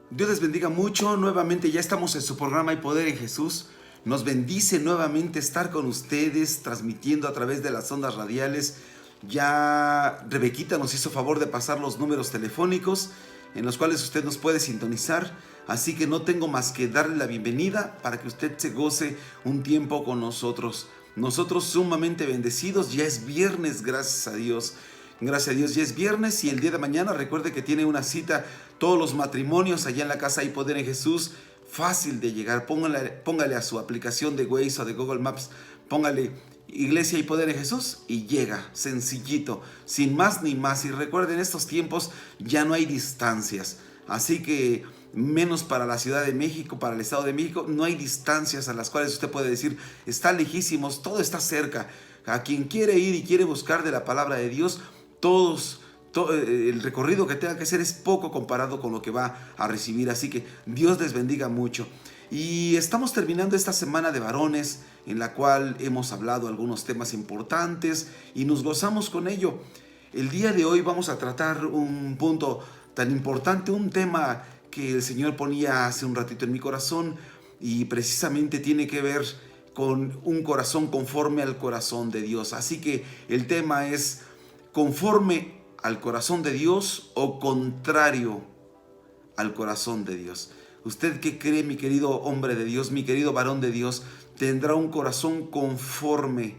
Dios les bendiga mucho. Nuevamente ya estamos en su programa Hay Poder en Jesús. Nos bendice nuevamente estar con ustedes, transmitiendo a través de las ondas radiales. Ya Rebequita nos hizo favor de pasar los números telefónicos en los cuales usted nos puede sintonizar. Así que no tengo más que darle la bienvenida para que usted se goce un tiempo con nosotros. Nosotros sumamente bendecidos. Ya es viernes, gracias a Dios. Gracias a Dios, ya es viernes y el día de mañana recuerde que tiene una cita todos los matrimonios allá en la casa Hay Poder en Jesús. Fácil de llegar, póngale a su aplicación de Waze o de Google Maps, póngale Iglesia Hay Poder en Jesús y llega, sencillito, sin más ni más. Y recuerden, en estos tiempos ya no hay distancias, así que menos para la Ciudad de México, para el Estado de México, no hay distancias a las cuales usted puede decir, está lejísimos, todo está cerca. A quien quiere ir y quiere buscar de la palabra de Dios, el recorrido que tenga que hacer es poco comparado con lo que va a recibir. Así que Dios les bendiga mucho. Y estamos terminando esta semana de varones, en la cual hemos hablado algunos temas importantes y nos gozamos con ello. El día de hoy vamos a tratar un punto tan importante, un tema que el Señor ponía hace un ratito en mi corazón, y precisamente tiene que ver con un corazón conforme al corazón de Dios. Así que el tema es: ¿conforme al corazón de Dios o contrario al corazón de Dios? ¿Usted qué cree, mi querido hombre de Dios, mi querido varón de Dios? ¿Tendrá un corazón conforme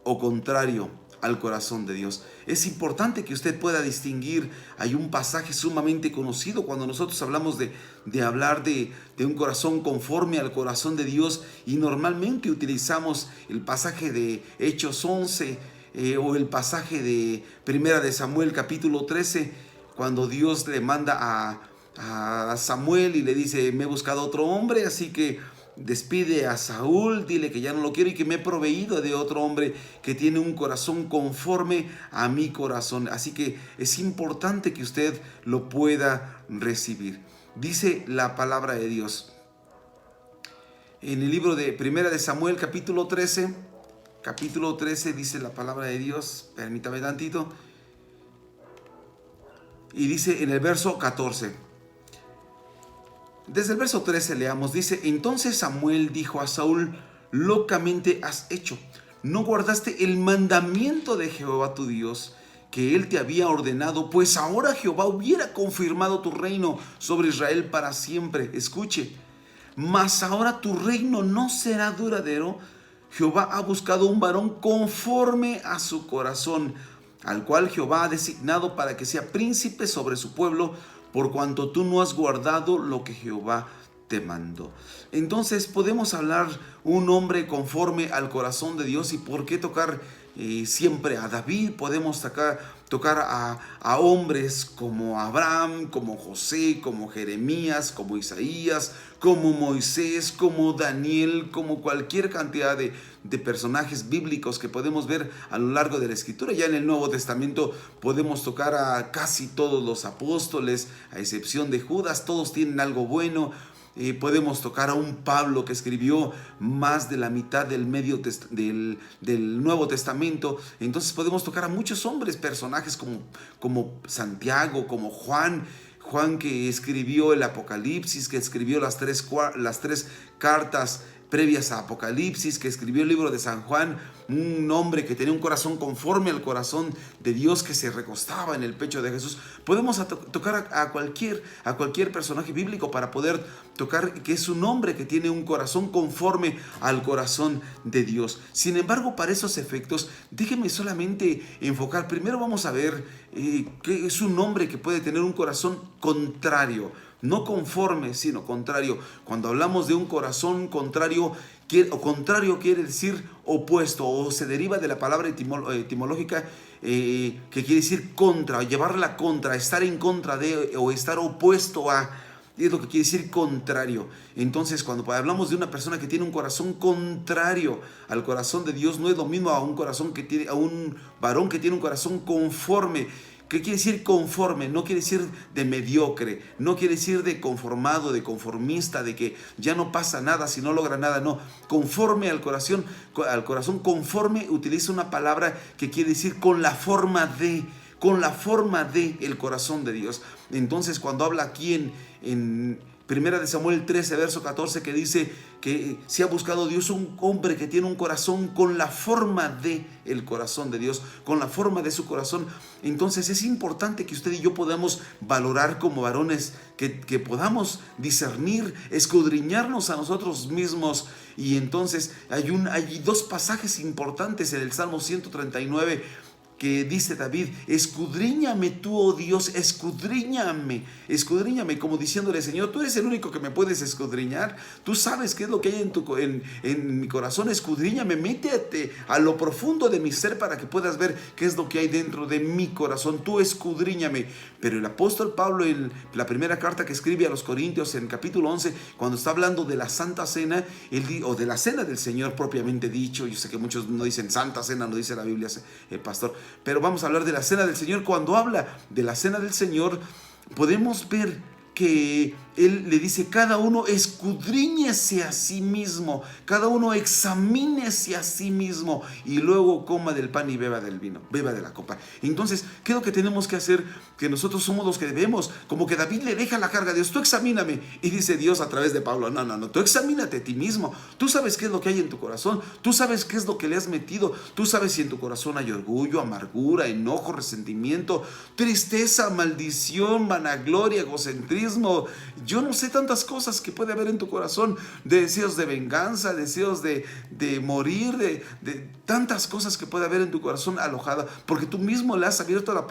o contrario al corazón de Dios? Es importante que usted pueda distinguir. Hay un pasaje sumamente conocido cuando nosotros hablamos de hablar de un corazón conforme al corazón de Dios, y normalmente utilizamos el pasaje de Hechos 11, o el pasaje de Primera de Samuel capítulo 13, cuando Dios le manda a Samuel y le dice: me he buscado otro hombre, así que despide a Saúl, dile que ya no lo quiero y que me he proveído de otro hombre que tiene un corazón conforme a mi corazón. Así que es importante que usted lo pueda recibir. Dice la palabra de Dios en el libro de Primera de Samuel capítulo 13, dice la palabra de Dios, permítame tantito, y dice en el verso 14, desde el verso 13 leamos, dice: entonces Samuel dijo a Saúl: locamente has hecho, no guardaste el mandamiento de Jehová tu Dios, que él te había ordenado, pues ahora Jehová hubiera confirmado tu reino sobre Israel para siempre. Escuche, mas ahora tu reino no será duradero. Jehová ha buscado un varón conforme a su corazón, al cual Jehová ha designado para que sea príncipe sobre su pueblo, por cuanto tú no has guardado lo que Jehová te mandó. Entonces podemos hablar un hombre conforme al corazón de Dios. ¿Y por qué tocar siempre a David? Podemos tocar a hombres como Abraham, como José, como Jeremías, como Isaías, como Moisés, como Daniel, como cualquier cantidad de personajes bíblicos que podemos ver a lo largo de la Escritura. Ya en el Nuevo Testamento podemos tocar a casi todos los apóstoles, a excepción de Judas. Todos tienen algo bueno. Podemos tocar a un Pablo que escribió más de la mitad del Nuevo Testamento. Entonces podemos tocar a muchos hombres, personajes como Santiago, como Juan que escribió el Apocalipsis, que escribió las tres cartas previas a Apocalipsis, que escribió el libro de San Juan, un hombre que tenía un corazón conforme al corazón de Dios, que se recostaba en el pecho de Jesús. Podemos tocar a cualquier personaje bíblico para poder tocar que es un hombre que tiene un corazón conforme al corazón de Dios. Sin embargo, para esos efectos, déjeme solamente enfocar. Primero vamos a ver que es un hombre que puede tener un corazón contrario. No conforme, sino contrario. Cuando hablamos de un corazón contrario, contrario quiere decir opuesto, o se deriva de la palabra etimológica que quiere decir contra, llevarla contra, estar en contra de, o estar opuesto a. Es lo que quiere decir contrario. Entonces, cuando hablamos de una persona que tiene un corazón contrario al corazón de Dios, no es lo mismo a un varón que tiene un corazón conforme. ¿Qué quiere decir conforme? No quiere decir de mediocre, no quiere decir de conformado, de conformista, de que ya no pasa nada si no logra nada. No, conforme al corazón conforme utiliza una palabra que quiere decir con la forma de, con la forma del corazón de Dios. Entonces, cuando habla aquí en Primera de Samuel 13, verso 14, que dice que si ha buscado Dios un hombre que tiene un corazón con la forma del corazón de Dios, con la forma de su corazón. Entonces es importante que usted y yo podamos valorar como varones, que podamos discernir, escudriñarnos a nosotros mismos. Y entonces hay dos pasajes importantes en el Salmo 139 que dice David: escudriñame tú, oh Dios, escudriñame, como diciéndole: Señor, tú eres el único que me puedes escudriñar, tú sabes qué es lo que hay en mi corazón, escudriñame, métete a lo profundo de mi ser para que puedas ver qué es lo que hay dentro de mi corazón, tú escudriñame. Pero el apóstol Pablo, en la primera carta que escribe a los Corintios, en el capítulo 11, cuando está hablando de la Santa Cena, o de la Cena del Señor propiamente dicho, yo sé que muchos no dicen Santa Cena, no dice la Biblia, el pastor, pero vamos a hablar de la Cena del Señor. Cuando habla de la Cena del Señor, podemos ver que él le dice: cada uno escudriñese a sí mismo, cada uno examínese a sí mismo, y luego coma del pan y beba del vino, beba de la copa. Entonces, ¿qué es lo que tenemos que hacer? Que nosotros somos los que debemos, como que David le deja la carga a Dios: tú examíname. Y dice Dios a través de Pablo: no, tú examínate a ti mismo, tú sabes qué es lo que hay en tu corazón, tú sabes qué es lo que le has metido, tú sabes si en tu corazón hay orgullo, amargura, enojo, resentimiento, tristeza, maldición, vanagloria, egocentrismo. Yo no sé, tantas cosas que puede haber en tu corazón, de deseos de venganza, deseos de morir, de tantas cosas que puede haber en tu corazón alojada, porque tú mismo le has abierto la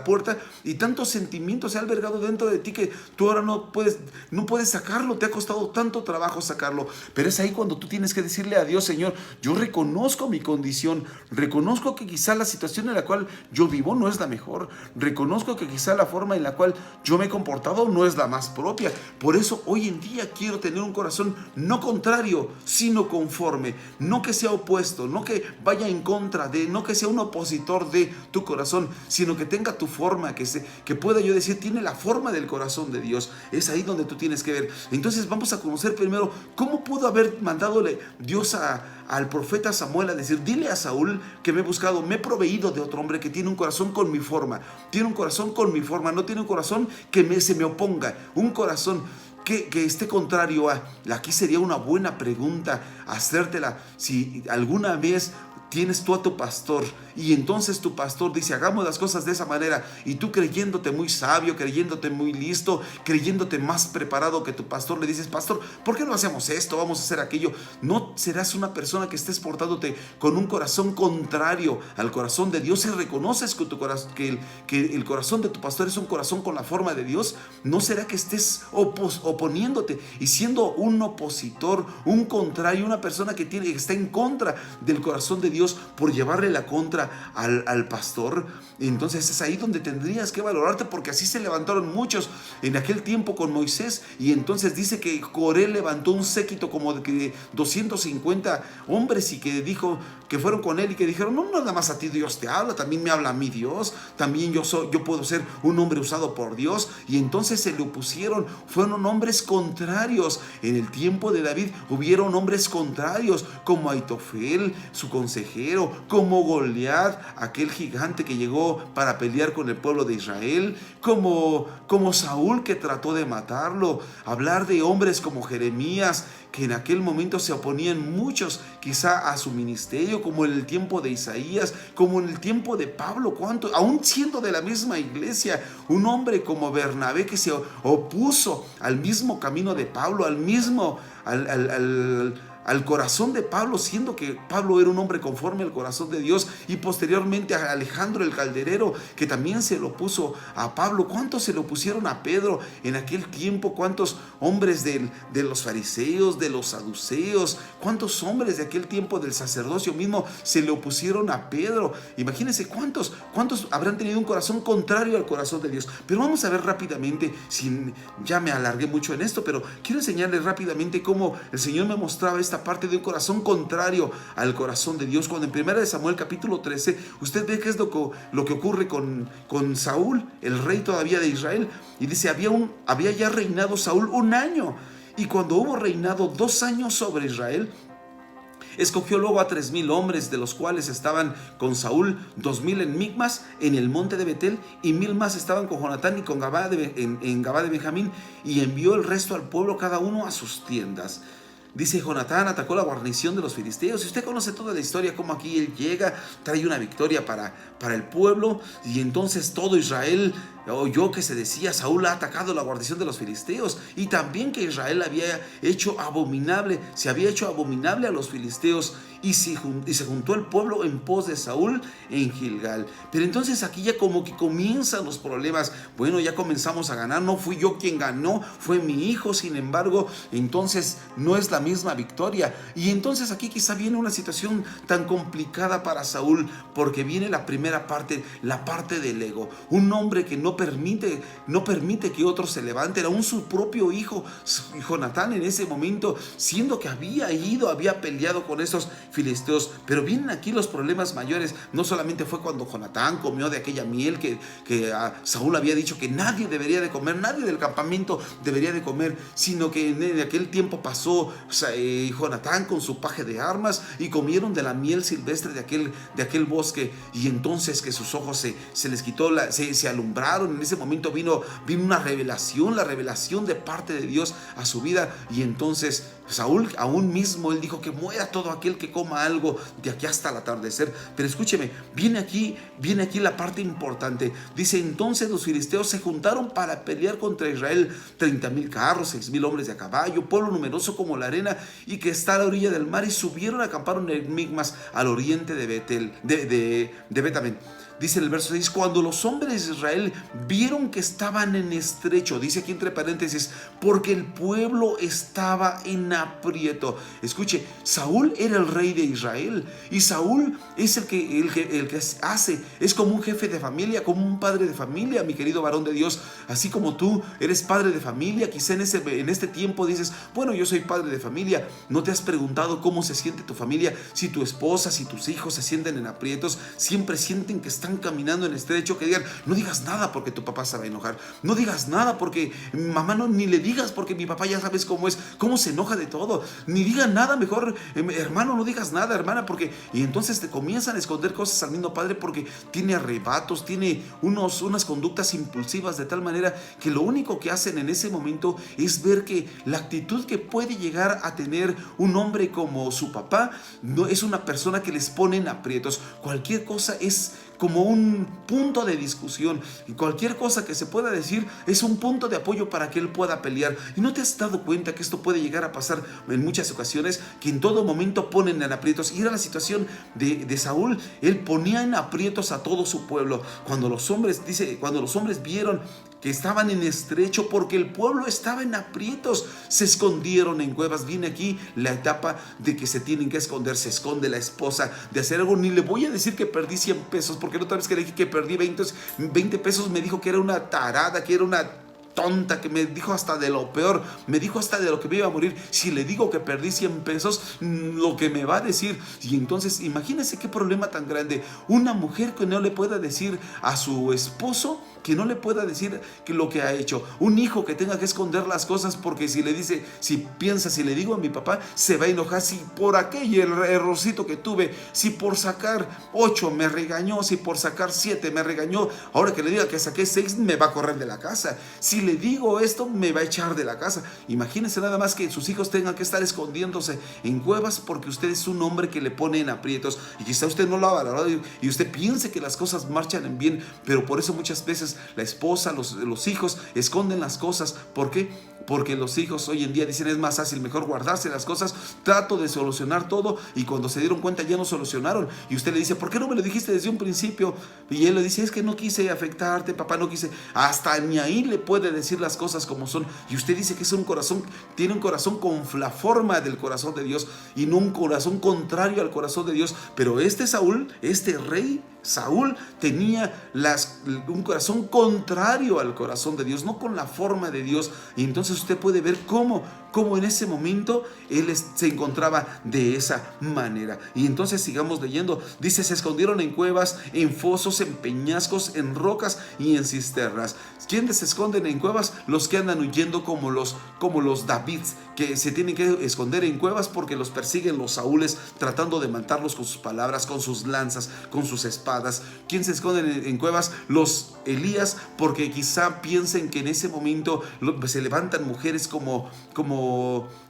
puerta, y tantos sentimientos se han albergado dentro de ti que tú ahora no puedes sacarlo, te ha costado tanto trabajo sacarlo. Pero es ahí cuando tú tienes que decirle a Dios: Señor, yo reconozco mi condición, reconozco que quizá la situación en la cual yo vivo no es la mejor, reconozco que quizá la forma en la cual yo me he comportado no es la más propia. Por eso hoy en día quiero tener un corazón no contrario, sino conforme, no que sea opuesto, no que vaya en contra de, no que sea un opositor de tu corazón, sino que tenga tu forma, que pueda yo decir: tiene la forma del corazón de Dios. Es ahí donde tú tienes que ver. Entonces vamos a conocer primero cómo pudo haber mandadole Dios al profeta Samuel a decir: dile a Saúl que me he buscado, me he proveído de otro hombre que tiene un corazón con mi forma, tiene un corazón con mi forma, no tiene un corazón que se me oponga, un corazón que esté contrario a. Aquí sería una buena pregunta hacértela: si alguna vez tienes tú a tu pastor y entonces tu pastor dice: hagamos las cosas de esa manera, y tú, creyéndote muy sabio, creyéndote muy listo, creyéndote más preparado que tu pastor, le dices: pastor, ¿por qué no hacemos esto? Vamos a hacer aquello. No serás una persona que estés portándote con un corazón contrario al corazón de Dios, y reconoces que el corazón de tu pastor es un corazón con la forma de Dios. ¿No será que estés oponiéndote y siendo un opositor, un contrario, una persona que está en contra del corazón de Dios por llevarle la contra al pastor? Entonces es ahí donde tendrías que valorarte, porque así se levantaron muchos en aquel tiempo con Moisés. Y entonces dice que Coré levantó un séquito como de 250 hombres, y que dijo que fueron con él y que dijeron: no nada más a ti Dios te habla, también me habla a mí Dios, también yo puedo ser un hombre usado por Dios. Y entonces se le opusieron, fueron hombres contrarios. En el tiempo de David hubieron hombres contrarios, como Aitofel, su consejero, como Goliat, aquel gigante que llegó para pelear con el pueblo de Israel, como Saúl, que trató de matarlo. Hablar de hombres como Jeremías, que en aquel momento se oponían muchos quizá a su ministerio, como en el tiempo de Isaías, como en el tiempo de Pablo. ¿Cuánto? Aún siendo de la misma iglesia, un hombre como Bernabé, que se opuso al mismo camino de Pablo, al corazón de Pablo, siendo que Pablo era un hombre conforme al corazón de Dios. Y posteriormente a Alejandro el Calderero, que también se lo puso a Pablo. ¿Cuántos se lo pusieron a Pedro en aquel tiempo? ¿Cuántos hombres de los fariseos, de los saduceos, cuántos hombres de aquel tiempo del sacerdocio mismo se le opusieron a Pedro? Imagínense cuántos habrán tenido un corazón contrario al corazón de Dios. Pero vamos a ver rápidamente, ya me alargué mucho en esto, pero quiero enseñarles rápidamente cómo el Señor me mostraba esta parte de un corazón contrario al corazón de Dios. Cuando en 1 Samuel capítulo 13 usted ve qué es lo que ocurre con Saúl, el rey todavía de Israel, y dice: había ya reinado Saúl 1 año, y cuando hubo reinado 2 años sobre Israel, Escogió luego a 3,000 hombres, de los cuales estaban con Saúl 2,000 en Micmas, en el monte de Betel, y 1,000 más estaban con Jonatán y con en Gabá de Benjamín, y envió el resto al pueblo, cada uno a sus tiendas. Dice: Jonatán atacó la guarnición de los filisteos. Y usted conoce toda la historia, cómo aquí él llega, trae una victoria para el pueblo. Y entonces todo Israel oyó que se decía: Saúl ha atacado la guarnición de los filisteos. Y también que Israel se había hecho abominable a los filisteos. Y se juntó el pueblo en pos de Saúl en Gilgal. Pero entonces aquí ya como que comienzan los problemas. Bueno, ya comenzamos a ganar. No fui yo quien ganó, fue mi hijo. Sin embargo, entonces no es la misma victoria. Y entonces aquí quizá viene una situación tan complicada para Saúl, porque viene la primera parte, la parte del ego. Un hombre que no permite que otros se levanten. Aún su propio hijo Jonatán en ese momento, siendo que había peleado con esos filisteos. Pero vienen aquí los problemas mayores. No solamente fue cuando Jonatán comió de aquella miel que Saúl había dicho que nadie debería de comer, nadie del campamento debería de comer, sino que en aquel tiempo pasó Jonatán con su paje de armas y comieron de la miel silvestre de aquel bosque, y entonces que sus ojos se les quitó, se alumbraron. En ese momento vino una revelación, la revelación de parte de Dios a su vida. Y entonces Saúl, aún mismo, él dijo: que muera todo aquel que coma algo de aquí hasta el atardecer. Pero escúcheme, viene aquí la parte importante. Dice: entonces los filisteos se juntaron para pelear contra Israel, 30,000 carros, 6,000 hombres de a caballo, pueblo numeroso como la arena, y que está a la orilla del mar, y subieron, acamparon en Micmas, al oriente de Betel, de Betamén. Dice en el verso 6: cuando los hombres de Israel vieron que estaban en estrecho, dice aquí entre paréntesis, porque el pueblo estaba en aprieto. Escuche, Saúl era el rey de Israel, y Saúl es el que es como un jefe de familia, como un padre de familia, mi querido varón de Dios. Así como tú eres padre de familia, quizá en este tiempo dices: bueno, yo soy padre de familia. ¿No te has preguntado cómo se siente tu familia? Si tu esposa, si tus hijos se sienten en aprietos, siempre sienten que están caminando en estrecho, que digan: no digas nada porque tu papá se va a enojar, no digas nada porque mamá, no, ni le digas porque mi papá ya sabes cómo es, cómo se enoja de todo, ni digan nada, mejor hermano, no digas nada, hermana, porque... Y entonces te comienzan a esconder cosas al mismo padre, porque tiene arrebatos, tiene unas conductas impulsivas, de tal manera que lo único que hacen en ese momento es ver que la actitud que puede llegar a tener un hombre como su papá no es una persona que les pone en aprietos. Cualquier cosa es como un punto de discusión, y cualquier cosa que se pueda decir es un punto de apoyo para que él pueda pelear. ¿Y no te has dado cuenta que esto puede llegar a pasar en muchas ocasiones? Que en todo momento ponen en aprietos. Y era la situación de Saúl. Él ponía en aprietos a todo su pueblo. Cuando los hombres vieron que estaban en estrecho, porque el pueblo estaba en aprietos, se escondieron en cuevas. Viene aquí la etapa de que se tienen que esconder. Se esconde la esposa de hacer algo. Ni le voy a decir que perdí 100 pesos, porque la otra vez que le dije que perdí 20 pesos, me dijo que era una tarada, que era una tonta, que me dijo hasta de lo peor, me dijo hasta de lo que me iba a morir. Si le digo que perdí 100 pesos, lo que me va a decir. Y entonces imagínense qué problema tan grande. Una mujer que no le pueda decir a su esposo, que no le pueda decir que lo que ha hecho. Un hijo que tenga que esconder las cosas, porque si le digo a mi papá, se va a enojar. Si por aquel errorcito que tuve, si por sacar 8 me regañó, si por sacar 7 me regañó, ahora que le diga que saqué 6, me va a correr de la casa. Si le digo esto, me va a echar de la casa. Imagínense nada más que sus hijos tengan que estar escondiéndose en cuevas porque usted es un hombre que le pone en aprietos, y quizá usted no lo ha valorado y usted piense que las cosas marchan en bien, pero por eso muchas veces la esposa, los hijos esconden las cosas. ¿Por qué? Porque los hijos hoy en día dicen: es más fácil, mejor guardarse las cosas, trato de solucionar todo, y cuando se dieron cuenta ya no solucionaron. Y usted le dice: ¿por qué no me lo dijiste desde un principio? Y él le dice: es que no quise afectarte, papá, no quise. Hasta ni ahí le puede decir las cosas como son. Y usted dice que tiene un corazón con la forma del corazón de Dios, y no un corazón contrario al corazón de Dios. Pero este rey Saúl tenía un corazón contrario al corazón de Dios, no con la forma de Dios. Y entonces usted puede ver cómo en ese momento él se encontraba de esa manera. Y entonces sigamos leyendo. Dice: se escondieron en cuevas, en fosos, en peñascos, en rocas y en cisternas. ¿Quiénes se esconden en cuevas, los que andan huyendo como los Davids, que se tienen que esconder en cuevas porque los persiguen los Saúles, tratando de matarlos con sus palabras, con sus lanzas, con sus espadas. ¿Quién se esconde en cuevas? Los Elías, porque quizá piensen que en ese momento se levantan mujeres como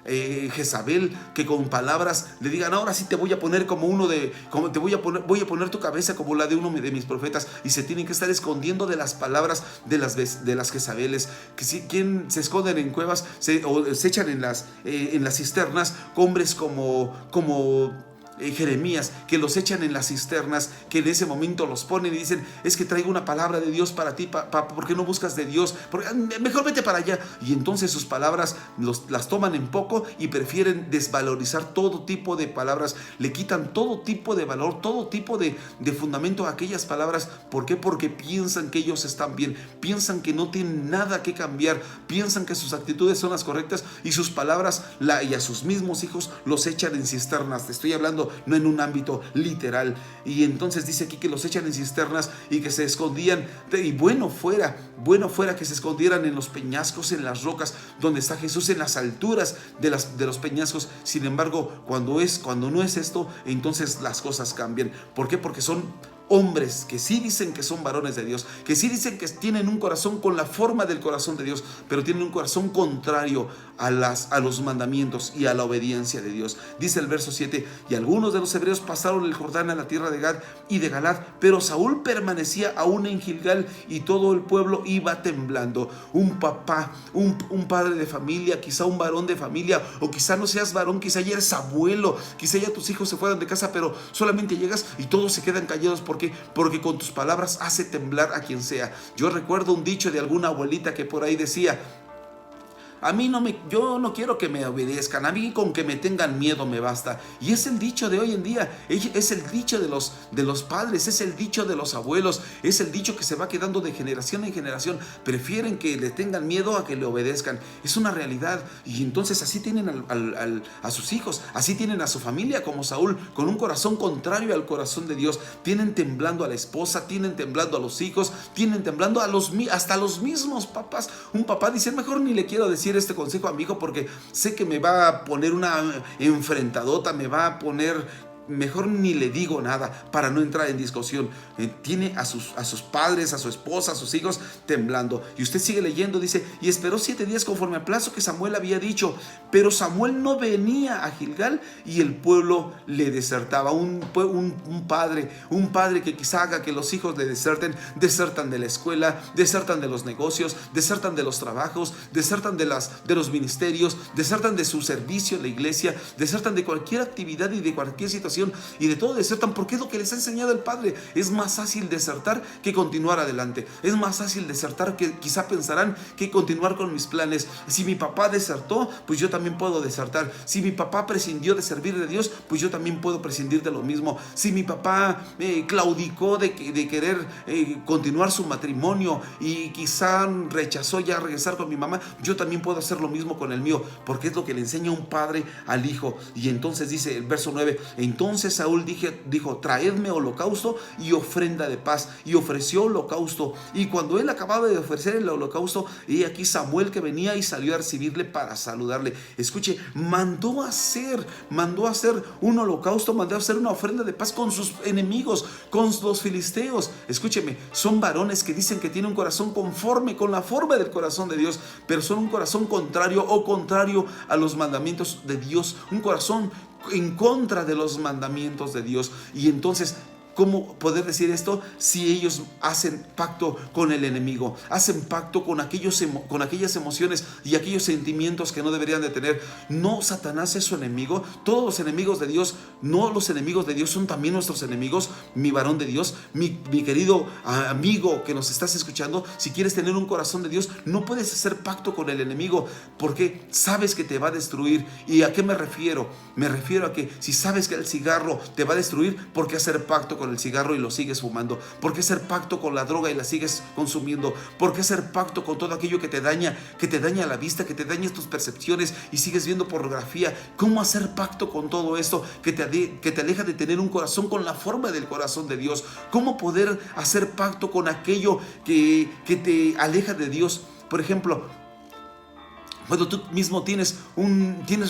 Jezabel, que con palabras le digan: ahora sí te voy a poner voy a poner tu cabeza como la de uno de mis profetas, y se tienen que estar escondiendo de las palabras de las Jezabeles. ¿Quién se esconden en cuevas? Se echan en las cisternas, hombres como Jeremías, que los echan en las cisternas, que en ese momento los ponen y dicen: es que traigo una palabra de Dios para ti, ¿por qué no buscas de Dios? Mejor vete para allá. Y entonces sus palabras las toman en poco y prefieren desvalorizar todo tipo de palabras, le quitan todo tipo de valor, todo tipo de fundamento a aquellas palabras. ¿Por qué? Porque piensan que ellos están bien, piensan que no tienen nada que cambiar, piensan que sus actitudes son las correctas, y sus palabras y a sus mismos hijos los echan en cisternas. Te estoy hablando no en un ámbito literal. Y entonces dice aquí que los echan en cisternas y que se escondían, y bueno fuera que se escondieran en los peñascos, en las rocas donde está Jesús, en las alturas de los peñascos. Sin embargo, cuando no es esto, entonces las cosas cambian. ¿Por qué? Porque son hombres que sí dicen que son varones de Dios, que sí dicen que tienen un corazón con la forma del corazón de Dios, pero tienen un corazón contrario a los mandamientos y a la obediencia de Dios. Dice el verso 7: y algunos de los hebreos pasaron el Jordán a la tierra de Gad y de Galad, pero Saúl permanecía aún en Gilgal, y todo el pueblo iba temblando. Un papá, un padre de familia, quizá un varón de familia, o quizá no seas varón, quizá ya eres abuelo, quizá ya tus hijos se fueron de casa, pero solamente llegas y todos se quedan callados. ¿Por qué? Porque con tus palabras hace temblar a quien sea. Yo recuerdo un dicho de alguna abuelita que por ahí decía: yo no quiero que me obedezcan, a mí con que me tengan miedo me basta. Y es el dicho de hoy en día, es el dicho de los padres, es el dicho de los abuelos, es el dicho que se va quedando de generación en generación. Prefieren que le tengan miedo a que le obedezcan. Es una realidad. Y entonces así tienen a sus hijos, así tienen a su familia, como Saúl, con un corazón contrario al corazón de Dios. Tienen temblando a la esposa, tienen temblando a los hijos, tienen temblando hasta a los mismos papás. Un papá dice: mejor ni le quiero decir este consejo a mi hijo porque sé que me va a poner una enfrentadota, me va a poner... Mejor ni le digo nada para no entrar en discusión. Tiene a sus padres, a su esposa, a sus hijos temblando. Y usted sigue leyendo, dice: y esperó 7 días conforme al plazo que Samuel había dicho, pero Samuel no venía a Gilgal y el pueblo le desertaba. Un padre que quizá haga que los hijos le desertan de la escuela, desertan de los negocios, desertan de los trabajos, desertan de los ministerios, desertan de su servicio en la iglesia, desertan de cualquier actividad y de cualquier situación, y de todo desertan porque es lo que les ha enseñado el padre. Es más fácil desertar que continuar adelante. Es más fácil desertar que quizá pensarán que continuar con mis planes. Si mi papá desertó, pues yo también puedo desertar. Si mi papá prescindió de servir de Dios, pues yo también puedo prescindir de lo mismo. Si mi papá claudicó de querer continuar su matrimonio y quizá rechazó ya regresar con mi mamá, yo también puedo hacer lo mismo con el mío, porque es lo que le enseña un padre al hijo. Y entonces dice el verso 9: entonces Saúl dijo: traedme holocausto y ofrenda de paz. Y ofreció holocausto. Y cuando él acababa de ofrecer el holocausto, y aquí Samuel que venía y salió a recibirle para saludarle. Escuche, mandó a hacer un holocausto, mandó a hacer una ofrenda de paz con sus enemigos, con los filisteos. Escúcheme, son varones que dicen que tienen un corazón conforme con la forma del corazón de Dios, pero son un corazón contrario a los mandamientos de Dios, un corazón en contra de los mandamientos de Dios. Y entonces, ¿cómo poder decir esto? Si ellos hacen pacto con el enemigo, hacen pacto con aquellas emociones y aquellos sentimientos que no deberían de tener. No, Satanás es su enemigo. Todos los enemigos de Dios, no, los enemigos de Dios son también nuestros enemigos. Mi varón de Dios, mi querido amigo que nos estás escuchando, si quieres tener un corazón de Dios, no puedes hacer pacto con el enemigo, porque sabes que te va a destruir. ¿Y a qué me refiero? Me refiero a que si sabes que el cigarro te va a destruir, ¿por qué hacer pacto con el cigarro y lo sigues fumando? ¿Por qué hacer pacto con la droga y la sigues consumiendo? ¿Por qué hacer pacto con todo aquello que te daña la vista, que te daña tus percepciones y sigues viendo pornografía? ¿Cómo hacer pacto con todo esto que te aleja de tener un corazón con la forma del corazón de Dios? ¿Cómo poder hacer pacto con aquello que te aleja de Dios? Por ejemplo, cuando tú mismo tienes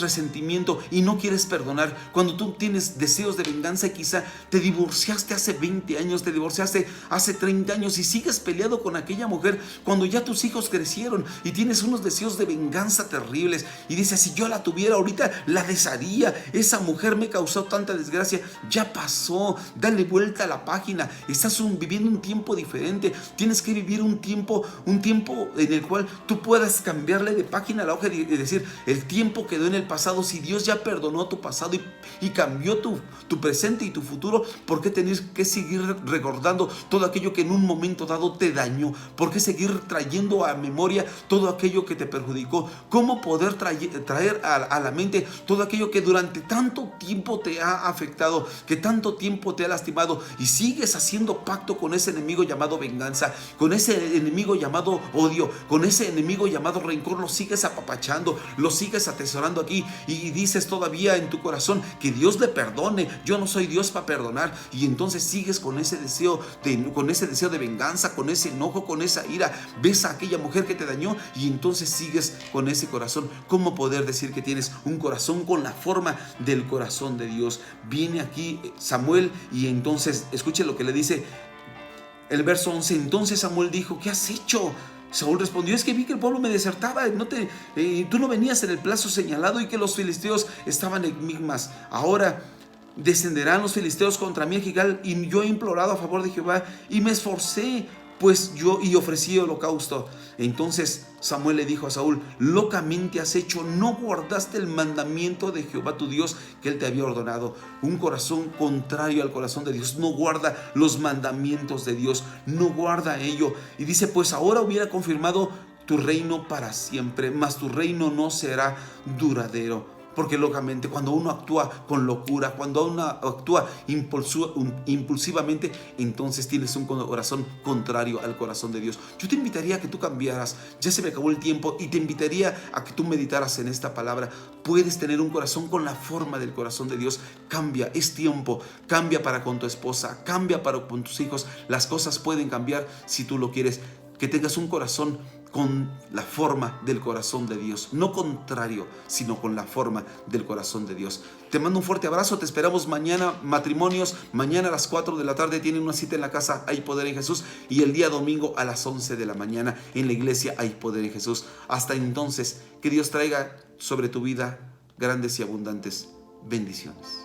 resentimiento y no quieres perdonar, cuando tú tienes deseos de venganza y quizá te divorciaste hace 20 años, te divorciaste hace 30 años y sigues peleado con aquella mujer cuando ya tus hijos crecieron y tienes unos deseos de venganza terribles y dices, si yo la tuviera ahorita la desharía, esa mujer me causó tanta desgracia, ya pasó, dale vuelta a la página, estás viviendo un tiempo diferente, tienes que vivir un tiempo en el cual tú puedas cambiarle de página a la hoja y decir, el tiempo quedó en el pasado. Si Dios ya perdonó tu pasado y cambió tu presente y tu futuro, ¿por qué tenés que seguir recordando todo aquello que en un momento dado te dañó? ¿Por qué seguir trayendo a memoria todo aquello que te perjudicó? ¿Cómo poder traer a la mente todo aquello que durante tanto tiempo te ha afectado, que tanto tiempo te ha lastimado y sigues haciendo pacto con ese enemigo llamado venganza, con ese enemigo llamado odio, con ese enemigo llamado rencor? Lo sigues apapachando, lo sigues atesorando aquí y dices todavía en tu corazón que Dios le perdone. Yo no soy Dios para perdonar, y entonces sigues con ese deseo de venganza, con ese enojo, con esa ira. Ves a aquella mujer que te dañó y entonces sigues con ese corazón. ¿Cómo poder decir que tienes un corazón con la forma del corazón de Dios? Viene aquí Samuel y entonces escuche lo que le dice el verso 11. Entonces Samuel dijo, ¿qué has hecho? Saúl respondió, es que vi que el pueblo me desertaba, tú no venías en el plazo señalado y que los filisteos estaban en Migmas. Ahora descenderán los filisteos contra mí a Gilgal, y yo he implorado a favor de Jehová y me esforcé y ofrecí holocausto. Entonces Samuel le dijo a Saúl, locamente has hecho, no guardaste el mandamiento de Jehová tu Dios que él te había ordenado. Un corazón contrario al corazón de Dios no guarda los mandamientos de Dios, no guarda ello. Y dice, pues ahora hubiera confirmado tu reino para siempre, mas tu reino no será duradero. Porque lógicamente cuando uno actúa con locura, cuando uno actúa impulsivamente, entonces tienes un corazón contrario al corazón de Dios. Yo te invitaría a que tú cambiaras. Ya se me acabó el tiempo y te invitaría a que tú meditaras en esta palabra. Puedes tener un corazón con la forma del corazón de Dios. Cambia, es tiempo. Cambia para con tu esposa, cambia para con tus hijos. Las cosas pueden cambiar si tú lo quieres. Que tengas un corazón con la forma del corazón de Dios, no contrario, sino con la forma del corazón de Dios. Te mando un fuerte abrazo, te esperamos mañana, matrimonios, mañana a las 4 de la tarde tienen una cita en la casa Hay Poder en Jesús, y el día domingo a las 11 de la mañana en la iglesia Hay Poder en Jesús. Hasta entonces, que Dios traiga sobre tu vida grandes y abundantes bendiciones.